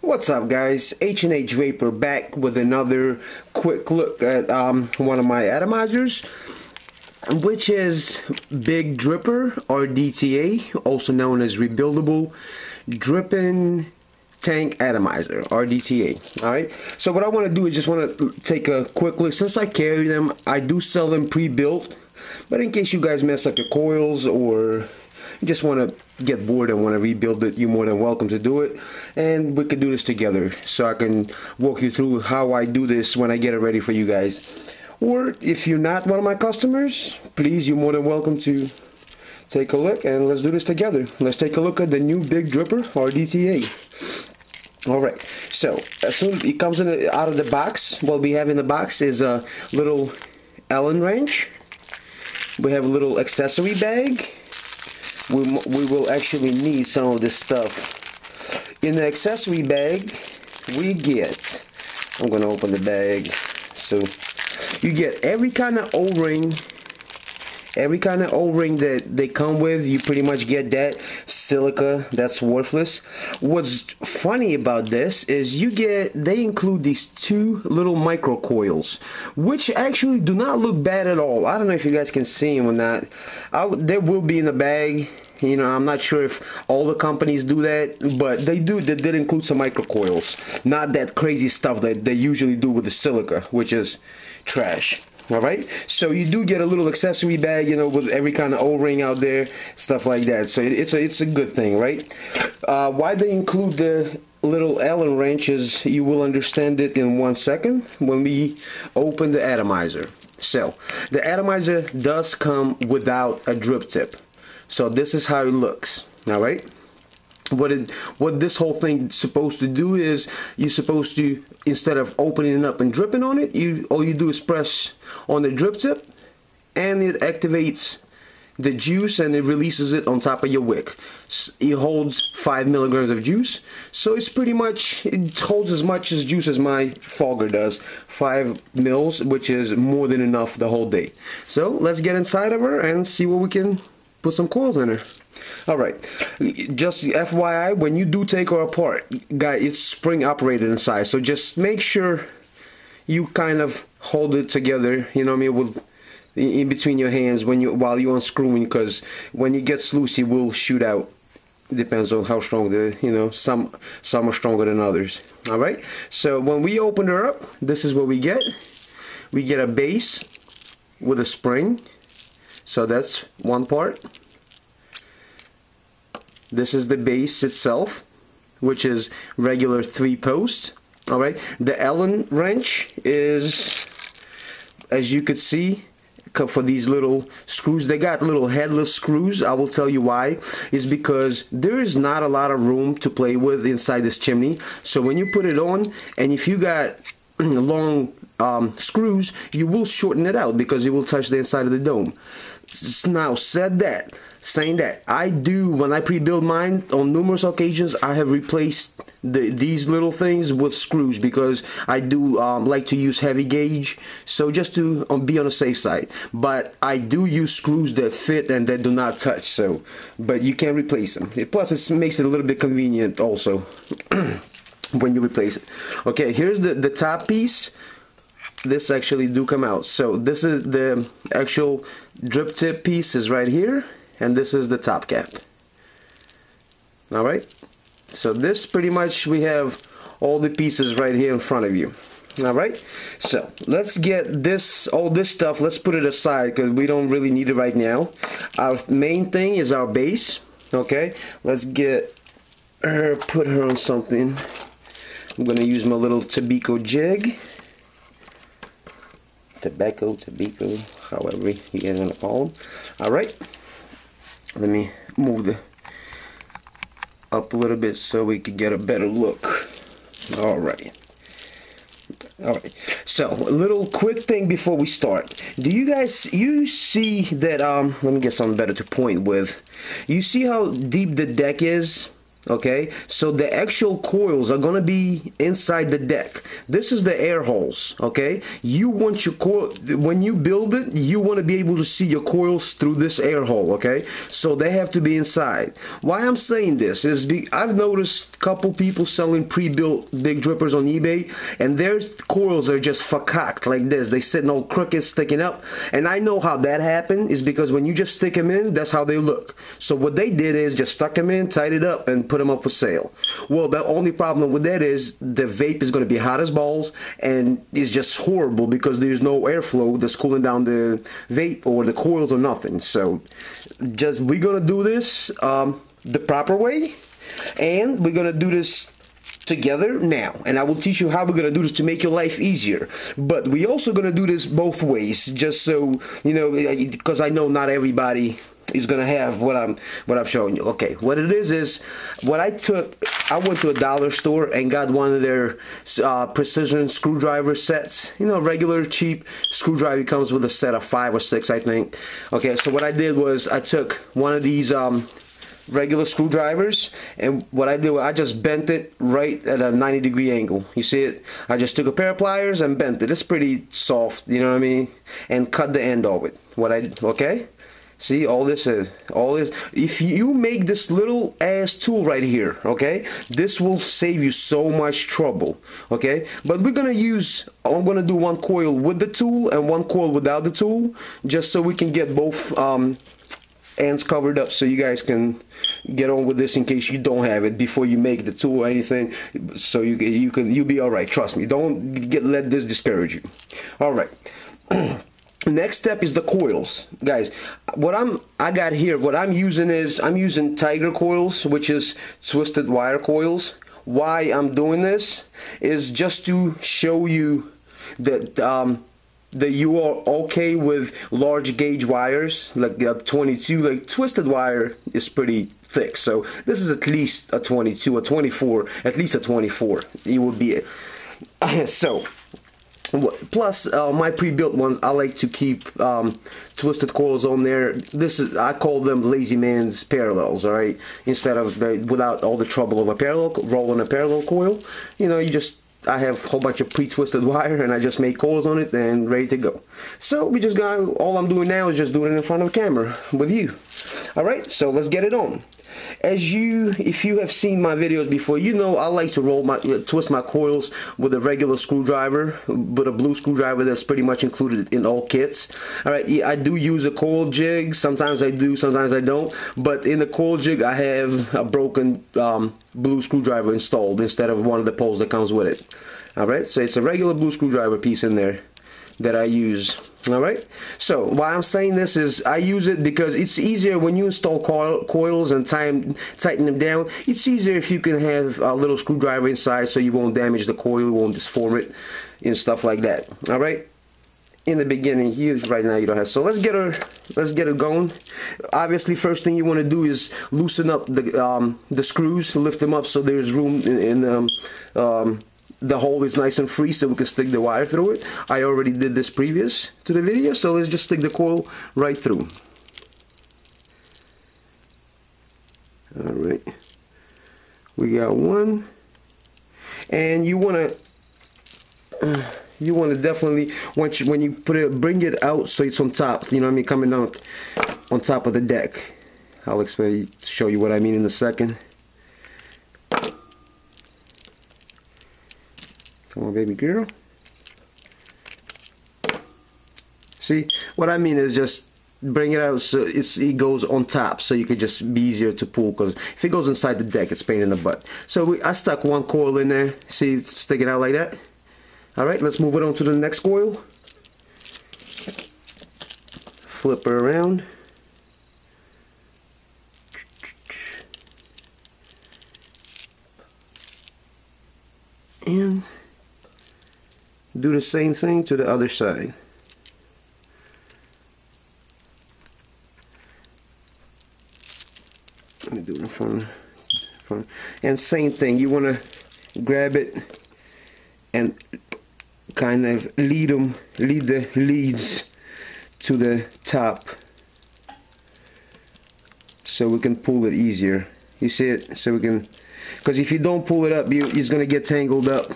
What's up, guys? H&H Vapor back with another quick look at one of my atomizers, which is Big Dripper Rdta, also known as Rebuildable Dripping Tank Atomizer, Rdta. Alright, so what I want to do is just want to take a quick look. Since I carry them, I do sell them pre-built, but in case you guys mess up your coils or you just want to get bored and want to rebuild it, you're more than welcome to do it, and we could do this together so I can walk you through how I do this when I get it ready for you guys. Or if you're not one of my customers, please, you're more than welcome to take a look and let's do this together. Let's take a look at the new Big Dripper Rdta. Alright, so as soon as it comes out of the box, what we have in the box is a little Allen wrench. We have a little accessory bag. We will actually need some of this stuff. In the accessory bag, we get, I'm going to open the bag, so you get every kind of O-ring. Every kind of O-ring that they come with, you pretty much get that. Silica, that's worthless. What's funny about this is they include these two little micro coils, which actually do not look bad at all. I don't know if you guys can see them or not. They will be in the bag. You know, I'm not sure if all the companies do that, but they do. They did include some micro coils. Not that crazy stuff that they usually do with the silica, which is trash. Alright, so you do get a little accessory bag, you know, with every kind of O-ring out there, stuff like that. So it's a good thing, right? Why they include the little Allen wrenches, you will understand it in 1 second when we open the atomizer. So the atomizer does come without a drip tip. So this is how it looks. Alright. What this whole thing is supposed to do is you're supposed to, instead of opening it up and dripping on it, all you do is press on the drip tip and it activates the juice and it releases it on top of your wick. It holds 5 milligrams of juice, so it's pretty much, it holds as much as juice as my fogger does, 5 mils, which is more than enough the whole day. So let's get inside of her and see what we can put some coils in her. Alright, just FYI, when you do take her apart, guys, it's spring operated inside, so just make sure you kind of hold it together, you know what I mean, with in between your hands while you're unscrewing, because when it gets loose it will shoot out. Depends on how strong some are stronger than others. Alright, so when we open her up, this is what we get. We get a base with a spring, so that's one part. This is the base itself, which is regular 3 posts. Alright, the Allen wrench is, as you could see, for these little screws. They got little headless screws. I will tell you why. Is because there is not a lot of room to play with inside this chimney. So when you put it on, and if you got long screws, you will shorten it out because it will touch the inside of the dome. Now, saying that, I do, when I pre-build mine on numerous occasions, I have replaced these little things with screws because I do like to use heavy gauge, so just to be on the safe side. But I do use screws that fit and that do not touch, so, but you can replace them. Plus it makes it a little bit convenient also when you replace it. Okay, here's the top piece. This actually do come out. So this is the actual drip tip piece is right here, and this is the top cap. Alright, so this pretty much, we have all the pieces right here in front of you. Alright, so let's get all this stuff, let's put it aside because we don't really need it right now. Our main thing is our base. Okay, let's put her on something. I'm gonna use my little tobacco jig. Tobacco, however you guys want to call them. Alright, let me move up a little bit so we can get a better look. Alright, so a little quick thing before we start. Do you see that, let me get something better to point with. You see how deep the deck is? Okay, so the actual coils are gonna be inside the deck. This is the air holes. Okay, you want your coil, when you build it, you want to be able to see your coils through this air hole. Okay, so they have to be inside. Why I'm saying this is I've noticed a couple people selling pre-built big drippers on eBay, and their coils are just verkakt like this. They sitting all crooked, sticking up, and I know how that happened is because when you just stick them in, that's how they look. So what they did is just stuck them in, tied it up, and put them up for sale. Well, the only problem with that is the vape is going to be hot as balls, and it's just horrible because there's no airflow that's cooling down the vape or the coils or nothing. So just we're going to do this the proper way, and we're going to do this together now, and I will teach you how we're going to do this to make your life easier. But we also going to do this both ways, just so you know, because I know not everybody is gonna have what I'm showing you. Okay, what it is what I took. I went to a dollar store and got one of their precision screwdriver sets. You know, regular cheap screwdriver comes with a set of 5 or 6, I think. Okay, so what I did was I took one of these regular screwdrivers, and what I did was I just bent it right at a 90-degree angle. You see it? I just took a pair of pliers and bent it. It's pretty soft, you know what I mean, and cut the end of it. Okay. See, all this, if you make this little ass tool right here, okay, this will save you so much trouble, okay? But I'm gonna do one coil with the tool and one coil without the tool, just so we can get both ends covered up, so you guys can get on with this in case you don't have it before you make the tool or anything. So you'll be all right. Trust me. Don't let this discourage you. All right. Next step is the coils, guys. What I'm using Tiger coils, which is twisted wire coils. Why I'm doing this is just to show you that that you are okay with large gauge wires like 22. Like twisted wire is pretty thick, so this is at least a 22, a 24, at least a 24. It would be it. So. Plus, my pre-built ones, I like to keep twisted coils on there. I call them lazy man's parallels, all right? Instead of without all the trouble of rolling a parallel coil, you know, I have a whole bunch of pre-twisted wire, and I just make coils on it and ready to go. So all I'm doing now is just doing it in front of the camera with you. All right, so let's get it on. If you have seen my videos before, you know I like to twist my coils with a regular screwdriver, with a blue screwdriver that's pretty much included in all kits. All right, yeah, I do use a coil jig. Sometimes I do, sometimes I don't. But in the coil jig, I have a broken blue screwdriver installed instead of one of the poles that comes with it. All right, so it's a regular blue screwdriver piece in there that I use. Alright, so why I'm saying this is I use it because it's easier when you install coils and tighten them down. It's easier if you can have a little screwdriver inside, so you won't damage the coil, you won't disform it and stuff like that. Alright, in the beginning here, right now you don't have. So let's get it going. Obviously, first thing you want to do is loosen up the screws, lift them up so there's room in the hole is nice and free, so we can stick the wire through it. I already did this previous to the video, so let's just stick the coil right through. Alright, we got one, and you want to definitely, when you put it, bring it out so it's on top, you know what I mean, coming out on top of the deck. I'll show you what I mean in a second. Come on, baby girl. See, what I mean is just bring it out so it goes on top, so you could just be easier to pull, because if it goes inside the deck, it's a pain in the butt. So I stuck one coil in there. See, it's sticking out like that. Alright, let's move it on to the next coil. Flip her around. And do the same thing to the other side. Let me do it in front. And same thing, you want to grab it and kind of lead the leads to the top so we can pull it easier. You see it? So we can, because if you don't pull it up, it's gonna get tangled up.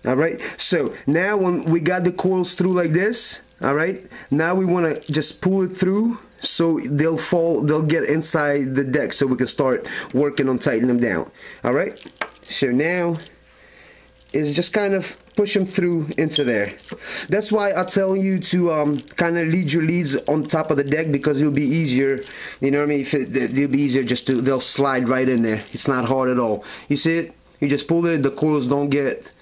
All right, so now when we got the coils through like this, all right, now we want to just pull it through so they'll get inside the deck so we can start working on tightening them down. All right, so now is just kind of push them through into there. That's why I tell you to kind of lead your leads on top of the deck, because it'll be easier, you know what I mean, it'll be easier just to, they'll slide right in there. It's not hard at all. You see it? You just pull it, the coils don't get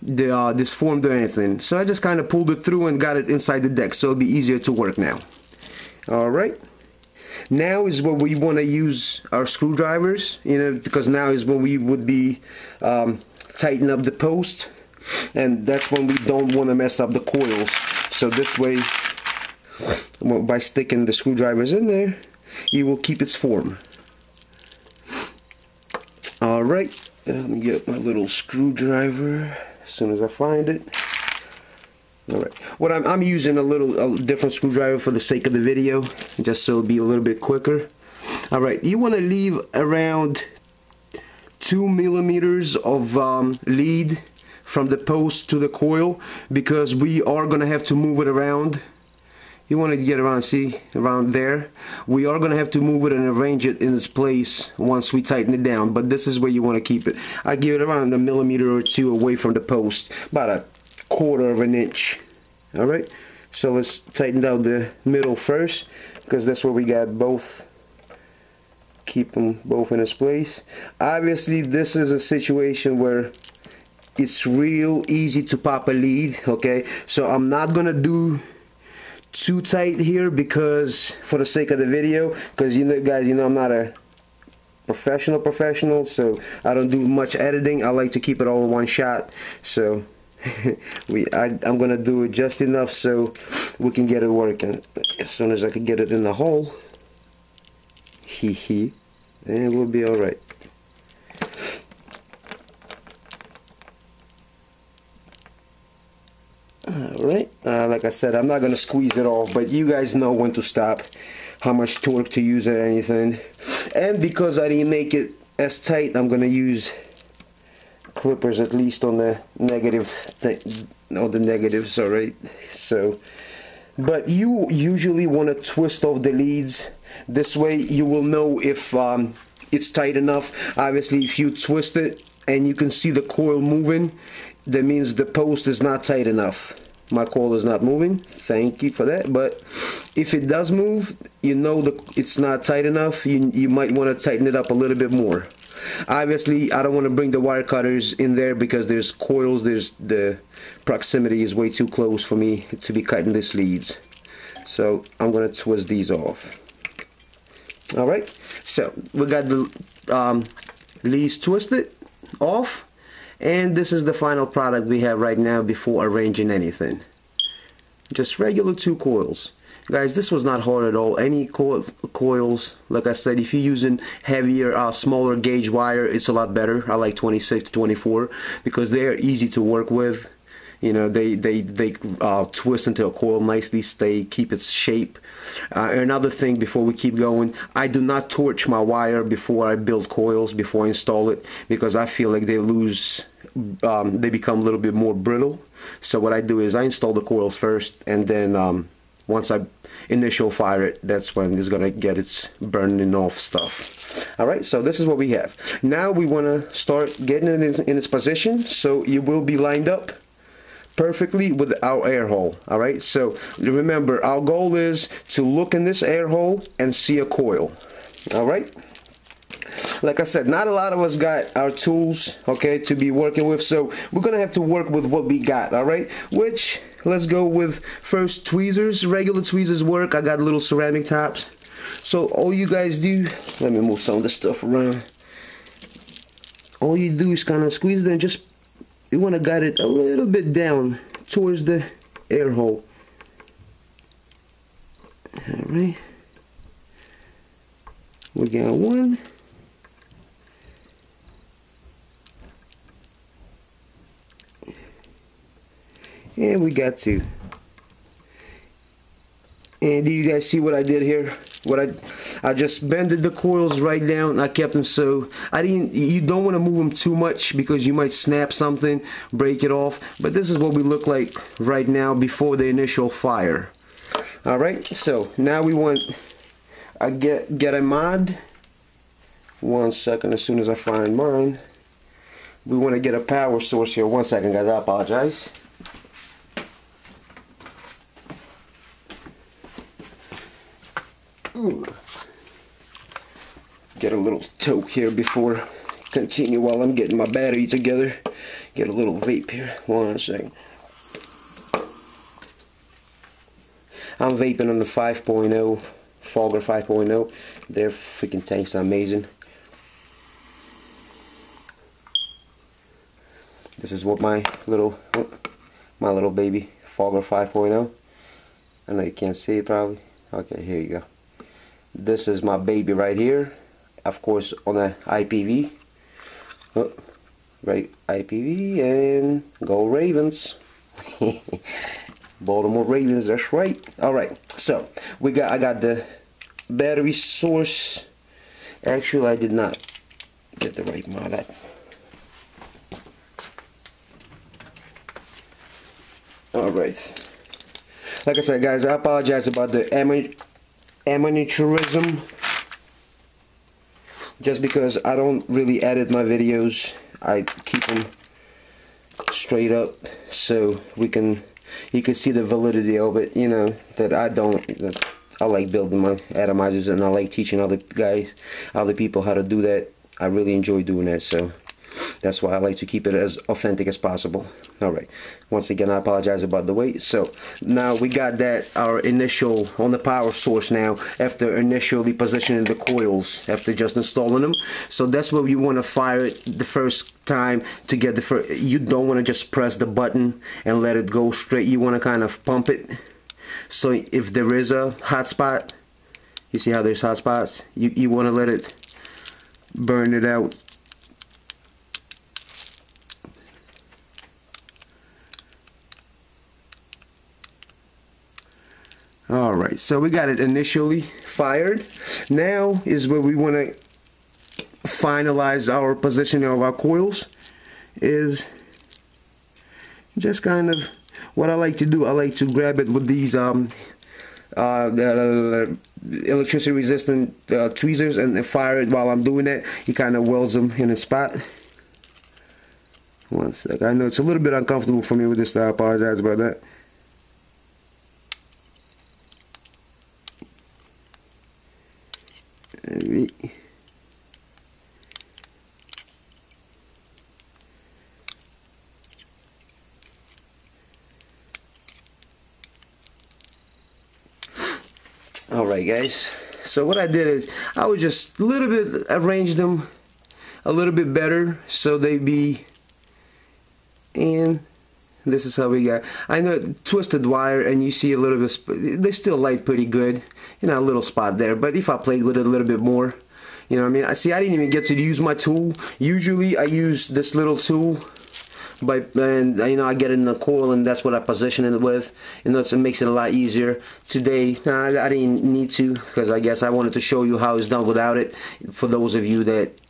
disformed or anything. So I just kind of pulled it through and got it inside the deck, so it'll be easier to work now. All right, now is where we want to use our screwdrivers, you know, because now is when we would be tighten up the post, and that's when we don't want to mess up the coils. So this way, by sticking the screwdrivers in there, you will keep its form. All right, let me get my little screwdriver as soon as I find it. All right, what I'm using a different screwdriver for the sake of the video, just so it'll be a little bit quicker. All right, you want to leave around 2 millimeters of lead from the post to the coil, because we are going to have to move it around. You want to get around, see, around there. We are going to have to move it and arrange it in its place once we tighten it down, but this is where you want to keep it. I give it around a millimeter or two away from the post, about a 1/4 of an inch. All right, so let's tighten down the middle first, because that's where we got both. Keep them both in its place. Obviously, this is a situation where it's real easy to pop a lead, okay? So I'm not gonna do too tight here, because for the sake of the video, because you know, guys, you know I'm not a professional, so I don't do much editing. I like to keep it all in one shot. So I'm gonna do it just enough so we can get it working. As soon as I can get it in the hole, and we'll be all right. All right, like I said, I'm not gonna squeeze it off, but you guys know when to stop, how much torque to use or anything. And because I didn't make it as tight, I'm gonna use clippers at least on the negative on the negatives. All right, so but you usually want to twist off the leads. This way you will know if it's tight enough. Obviously, if you twist it and you can see the coil moving, that means the post is not tight enough. My coil is not moving, thank you for that. But if it does move, you know it's not tight enough. You might want to tighten it up a little bit more. Obviously, I don't want to bring the wire cutters in there, because there's coils, the proximity is way too close for me to be cutting these leads. So I'm going to twist these off. All right, so we got the leads twisted off, and this is the final product we have right now before arranging anything. Just regular 2 coils. Guys, this was not hard at all. Any coils, like I said, if you're using heavier, smaller gauge wire, it's a lot better. I like 26 to 24 because they are easy to work with. You know, they twist into a coil nicely, keep its shape. Another thing before we keep going, I do not torch my wire before I build coils, before I install it, because I feel like they become a little bit more brittle. So what I do is I install the coils first, and then once I initial fire it, that's when it's gonna get its burning off stuff. All right, so this is what we have. Now we want to start getting it in its position, so it will be lined up perfectly with our air hole. All right, so remember, our goal is to look in this air hole and see a coil. All right, like I said, not a lot of us got our tools, okay, to be working with, so we're gonna have to work with what we got. All right, which, let's go with first tweezers. Regular tweezers work. I got little ceramic tops. So all you guys do, let me move some of this stuff around. All you do is kind of squeeze it, and just, you want to get it a little bit down towards the air hole. All right, we got one. And we got 2. And do you guys see what I did here? I just bended the coils right down. I kept them so you don't want to move them too much because you might snap something, break it off. But this is what we look like right now before the initial fire. Alright, so now we want get a mod. 1 second, as soon as I find mine. We want to get a power source here. 1 second, guys, I apologize. Ooh. Get a little toke here before continue while I'm getting my battery together. Get a little vape here. 1 second. I'm vaping on the 5.0, Fogger 5.0. Their freaking tanks are amazing. This is what my little baby Fogger 5.0. I know you can't see it probably. Okay, here you go. This is my baby right here. Of course, on a IPV. Oh, right, IPV, and go Ravens. Baltimore Ravens, that's right. Alright, so I got the battery source. Actually, I did not get the right mod. Alright. Like I said, guys, I apologize about the amateurism. Just because I don't really edit my videos. I keep them straight up so you can see the validity of it, you know, that I like building my atomizers, and I like teaching other people how to do that. I really enjoy doing that, so that's why I like to keep it as authentic as possible. Alright, once again, I apologize about the wait. So now we got that, our initial on the power source now, after initially positioning the coils, after just installing them. So that's where you want to fire it the first time to get the first. You don't want to just press the button and let it go straight. You want to kind of pump it. So if there is a hot spot, you see how there's hot spots? You want to let it burn it out. Alright, so we got it initially fired. Now is where we want to finalize our positioning of our coils. Is just kind of what I like to do. I like to grab it with these electricity resistant tweezers and fire it while I'm doing that. It kind of welds them in a spot. 1 sec. I know it's a little bit uncomfortable for me with this, so I apologize about that. Alright, guys, so what I did is I would just a little bit arrange them a little bit better so they be, and this is how we got. I know twisted wire, and you see a little bit, they still light pretty good, you know, a little spot there, but if I played with it a little bit more, you know what I mean. I didn't even get to use my tool. Usually I use this little tool, and you know, I get it in the coil, and that's what I position it with. You know, it makes it a lot easier. Today, I didn't need to, because I guess I wanted to show you how it's done without it. For those of you that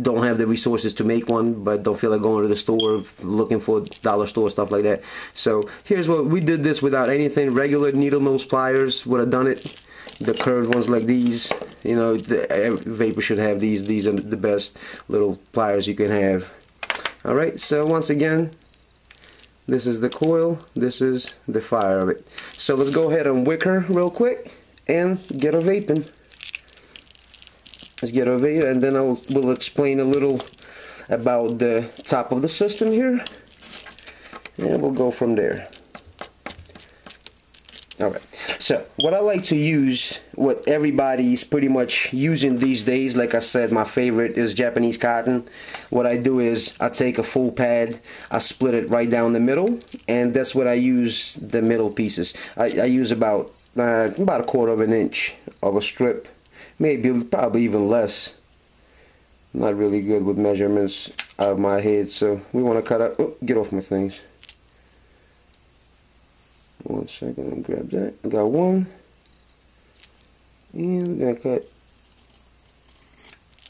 don't have the resources to make one, but don't feel like going to the store looking for dollar store stuff like that. So here's what we did. This without anything. Regular needle nose pliers would have done it. The curved ones like these, you know, every vapor should have these. These are the best little pliers you can have. Alright, so once again, this is the coil, this is the fire of it. So let's go ahead and wick her real quick and get her vaping. Let's get her vaping, and then we'll explain a little about the top of the system here, and we'll go from there. Alright, so what I like to use, what everybody's pretty much using these days, like I said, my favorite is Japanese cotton. What I do is I take a full pad, I split it right down the middle, and that's what I use the middle pieces. I use about a 1/4 of an inch of a strip, probably even less. I'm not really good with measurements out of my head, so we want to cut out. Oh, get off my things. 1 second, let me grab that. I got one, and we're gonna cut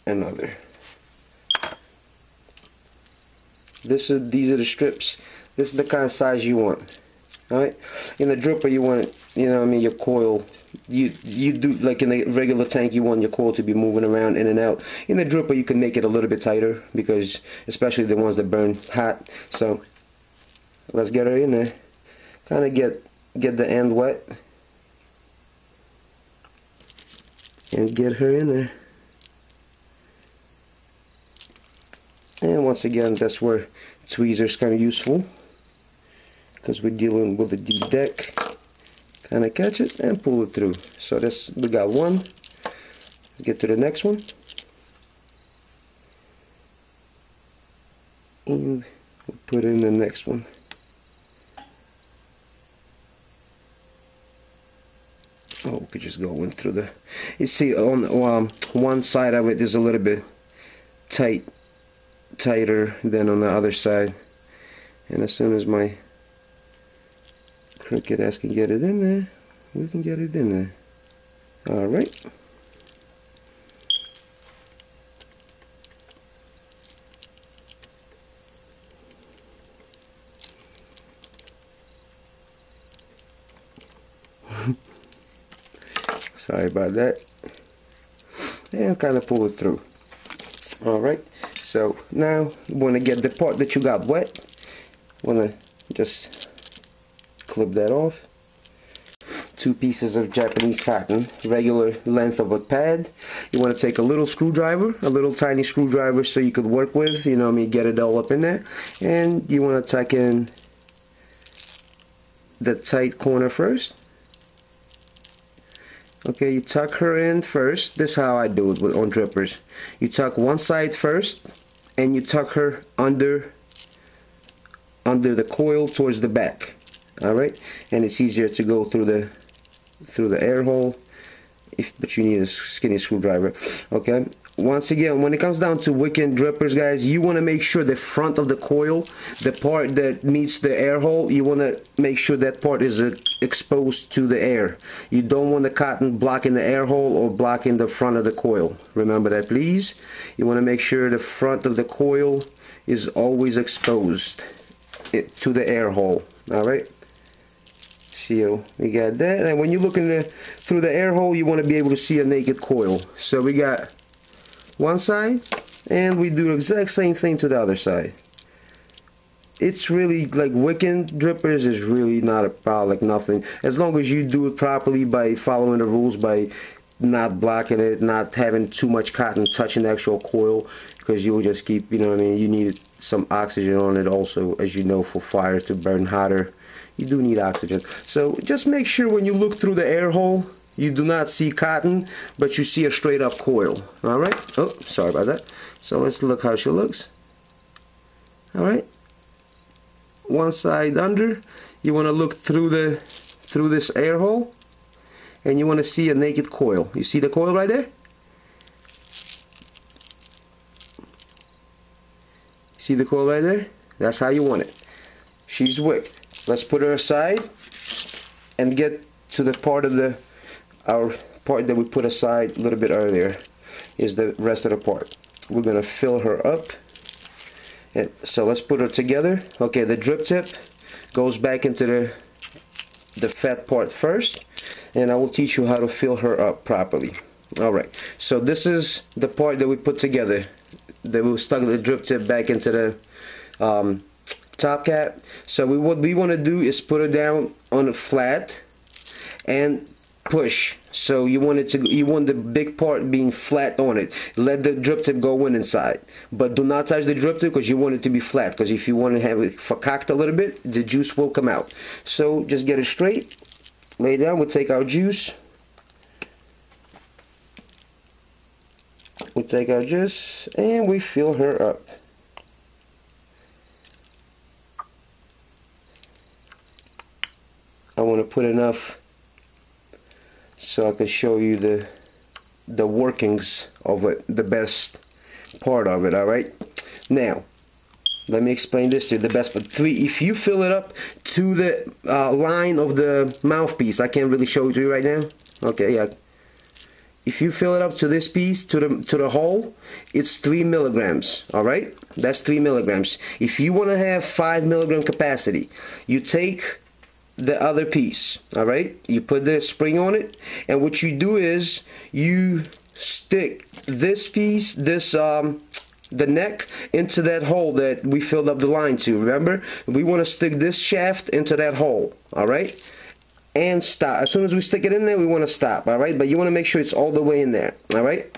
another. These are the strips. This is the kind of size you want. Alright, in the dripper you want it, you know what I mean, your coil, you do like in a regular tank, you want your coil to be moving around in and out. In the dripper you can make it a little bit tighter, because especially the ones that burn hot. So let's get her in there, kind of get the end wet and get her in there. And once again, that's where tweezers kind of useful, because we're dealing with a deep deck. Kind of catch it and pull it through. So this, we got one. Let's get to the next one. And we'll put in the next one. Oh, we could just go in through the, you see on one side of it is a little bit tighter than on the other side. And as soon as my crooked ass can get it in there, we can get it in there. Alright. Sorry about that. And kind of pull it through. Alright. So now you want to get the part that you got wet. Want to just clip that off. 2 pieces of Japanese cotton, regular length of a pad. You want to take a little screwdriver, a little tiny screwdriver, so you could work with, you know what I mean, get it all up in there. And you want to tuck in the tight corner first. Okay, you tuck her in first. This is how I do it on drippers. You tuck one side first, and you tuck her under the coil towards the back. Alright, and it's easier to go through the air hole, but you need a skinny screwdriver. Okay, once again, when it comes down to wick and drippers, guys, you want to make sure the front of the coil, the part that meets the air hole, you want to make sure that part is exposed to the air. You don't want the cotton blocking the air hole or blocking the front of the coil. Remember that, please. You want to make sure the front of the coil is always exposed to the air hole. Alright, so we got that, and when you're looking through the air hole, you want to be able to see a naked coil. So we got one side, and we do the exact same thing to the other side. It's really like wicking drippers is really not a problem, like nothing, as long as you do it properly by following the rules, by not blocking it, not having too much cotton touching the actual coil, because you will just keep, you know what I mean, you need some oxygen on it also, as you know, for fire to burn hotter. You do need oxygen. So just make sure when you look through the air hole, you do not see cotton, but you see a straight up coil. Alright? Oh, sorry about that. So let's look how she looks. Alright? One side under. You want to look through this air hole, and you want to see a naked coil. You see the coil right there? See the coil right there? That's how you want it. She's wicked. Let's put her aside and get to the part of our part that we put aside a little bit earlier. Is the rest of the part. We're gonna fill her up. And so let's put her together. Okay, the drip tip goes back into the fat part first, and I will teach you how to fill her up properly. Alright, so this is the part that we put together. That we stuck the drip tip back into the top cap. So what we want to do is put it down on a flat and push. So you want the big part being flat on it. Let the drip tip go in inside, but do not touch the drip tip, because you want it to be flat, because if you want to have it cocked a little bit, the juice will come out. So just get it straight, lay down. We'll take our juice. We take our juice and we fill her up. I want to put enough so I can show you the workings of it, the best part of it. Alright, now let me explain this to you. The best part, if you fill it up to the line of the mouthpiece, I can't really show it to you right now. Okay, yeah, if you fill it up to this piece, to the hole, it's 3 milligrams. All right, that's 3 milligrams. If you want to have 5 milligram capacity, you take the other piece. All right, you put the spring on it, and what you do is you stick this piece, the neck, into that hole that we filled up the line to. Remember, we want to stick this shaft into that hole. All right, and stop. As soon as we stick it in there, we want to stop. All right, but you want to make sure it's all the way in there. All right,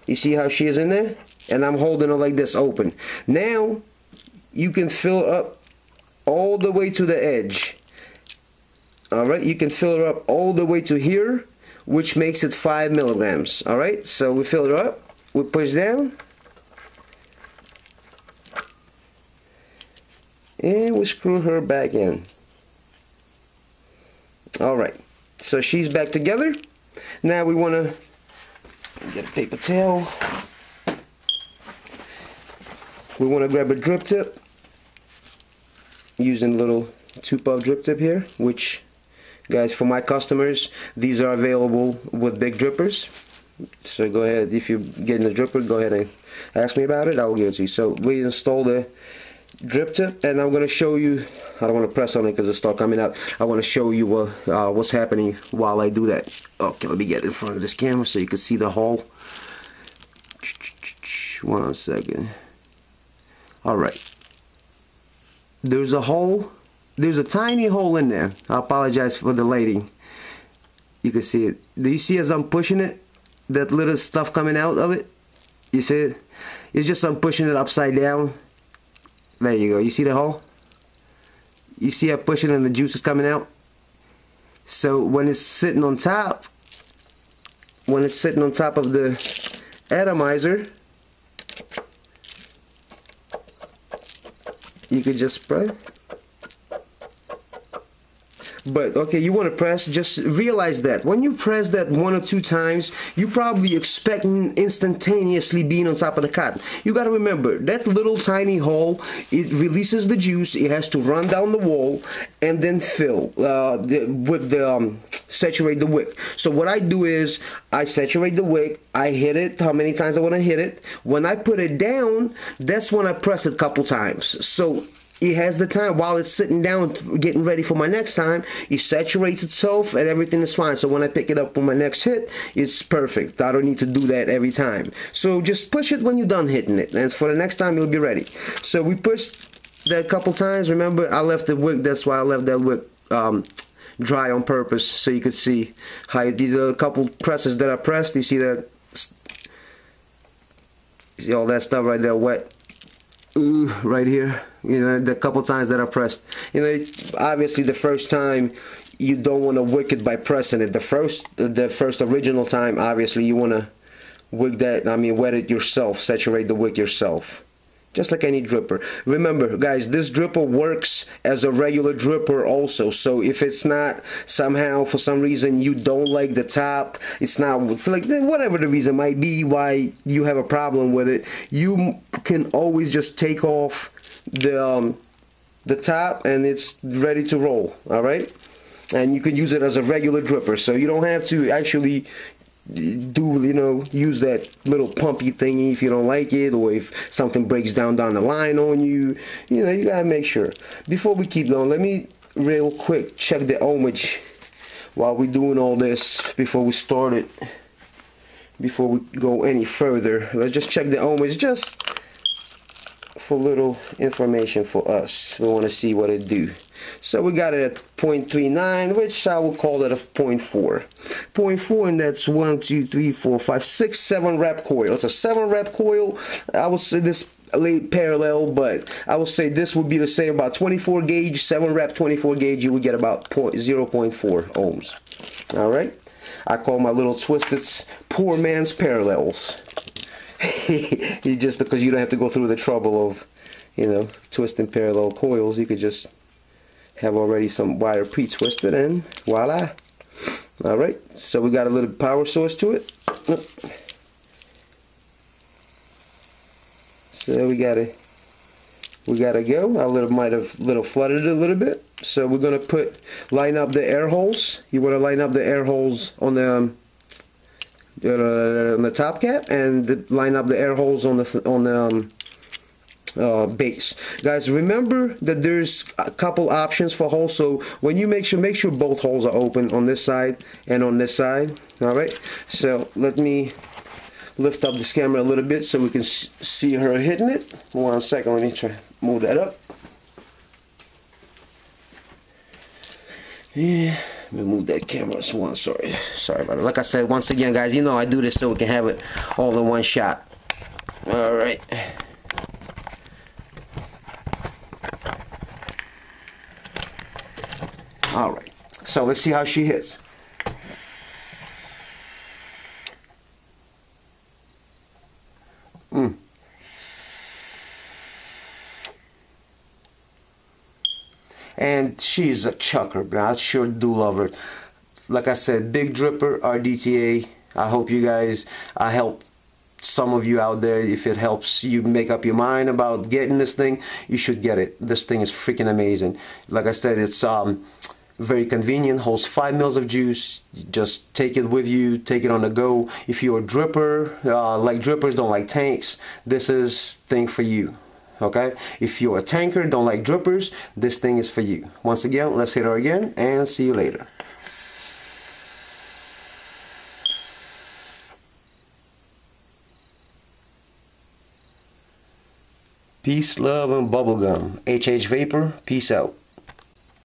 you see how she is in there, and I'm holding her like this open. Now you can fill up all the way to the edge. All right, you can fill her up all the way to here, which makes it 5 milligrams. All right, so we fill her up, we push down, and we screw her back in. All right, so she's back together. Now we want to get a paper towel. We want to grab a drip tip, using a little 2-puff drip tip here, which, guys, for my customers, these are available with big drippers. So go ahead, if you're getting a dripper, go ahead and ask me about it. I will give it to you. So we install the drip tip, and I'm going to show you. I don't want to press on it because it starts coming up. I want to show you what's happening while I do that. Okay, let me get in front of this camera so you can see the hole. 1 second. All right. There's a hole. There's a tiny hole in there. I apologize for the lighting. You can see it. Do you see as I'm pushing it, that little stuff coming out of it? You see it? It's just I'm pushing it upside down. There you go. You see the hole? You see I'm pushing and the juice is coming out? So when it's sitting on top, of the atomizer, you could just spray. But okay, you want to press, just realize that when you press that 1 or 2 times, you probably expecting instantaneously being on top of the cotton. You got to remember that little tiny hole, it releases the juice, it has to run down the wall and then fill saturate the wick. So what I do is I saturate the wick, I hit it how many times I want to hit it. When I put it down, that's when I press it a couple times. So it has the time while it's sitting down getting ready for my next time. It saturates itself and everything is fine. So when I pick it up on my next hit, it's perfect. I don't need to do that every time. So just push it when you're done hitting it, and for the next time it'll be ready. So we pushed that a couple times. Remember, I left the wick. That's why I left that wick dry on purpose, so you could see how these are a couple presses that I pressed. You see that? See all that stuff right there wet? Ooh, right here. You know, the couple times that I pressed. You know, obviously the first time you don't want to wick it by pressing it. The first original time, obviously you want to wick that. I mean, wet it yourself. Saturate the wick yourself, just like any dripper. Remember, guys, this dripper works as a regular dripper also. So if it's not somehow, for some reason, you don't like the top, it's not like whatever the reason might be why you have a problem with it, you can always just take off the top and it's ready to roll. All right, and you can use it as a regular dripper, so you don't have to actually use that little pumpy thingy if you don't like it, or if something breaks down the line on you. You know, you gotta make sure. Before we keep going, let me real quick check the ohmage while we're doing all this. Before we start it, before we go any further, let's just check the ohmage just for little information for us. We want to see what it do. So we got it at 0.39, which I will call it a 0.4. 0.4, and that's 1, 2, 3, 4, 5, 6, 7 rep coil. It's a 7 rep coil. I would say this laid parallel, but I would say this would be the same, about 24 gauge, 7 rep 24 gauge, you would get about 0.4 ohms. All right. I call my little twisteds poor man's parallels. Just because you don't have to go through the trouble of, twisting parallel coils. You could just have already some wire pre-twisted, and voila. All right, so we got a little power source to it. So we gotta go. I might have flooded it a little bit. So we're gonna line up the air holes. You want to line up the air holes on the on the top cap, and line up the air holes on the base. Guys, remember that there's a couple options for holes, so when you make sure both holes are open on this side and on this side. All right, so let me lift up this camera a little bit so we can see her hitting it. 1 second, let me try to move that up. Yeah, let me move that camera. Sorry about it. Like I said, once again, guys, you know I do this so we can have it all in one shot. All right. All right. So let's see how she hits. And she's a chucker, but I sure do love her. Like I said, big dripper, Rdta. I hope you guys, I help some of you out there. If it helps you make up your mind about getting this thing, you should get it. This thing is freaking amazing. Like I said, it's very convenient, holds 5 mils of juice. Just take it with you, take it on the go. If you're a dripper, like drippers, don't like tanks, this is thing for you. Okay, if you're a tanker, don't like drippers, this thing is for you. Once again, let's hit her again and see you later. Peace, love, and bubblegum. HH Vapor, peace out.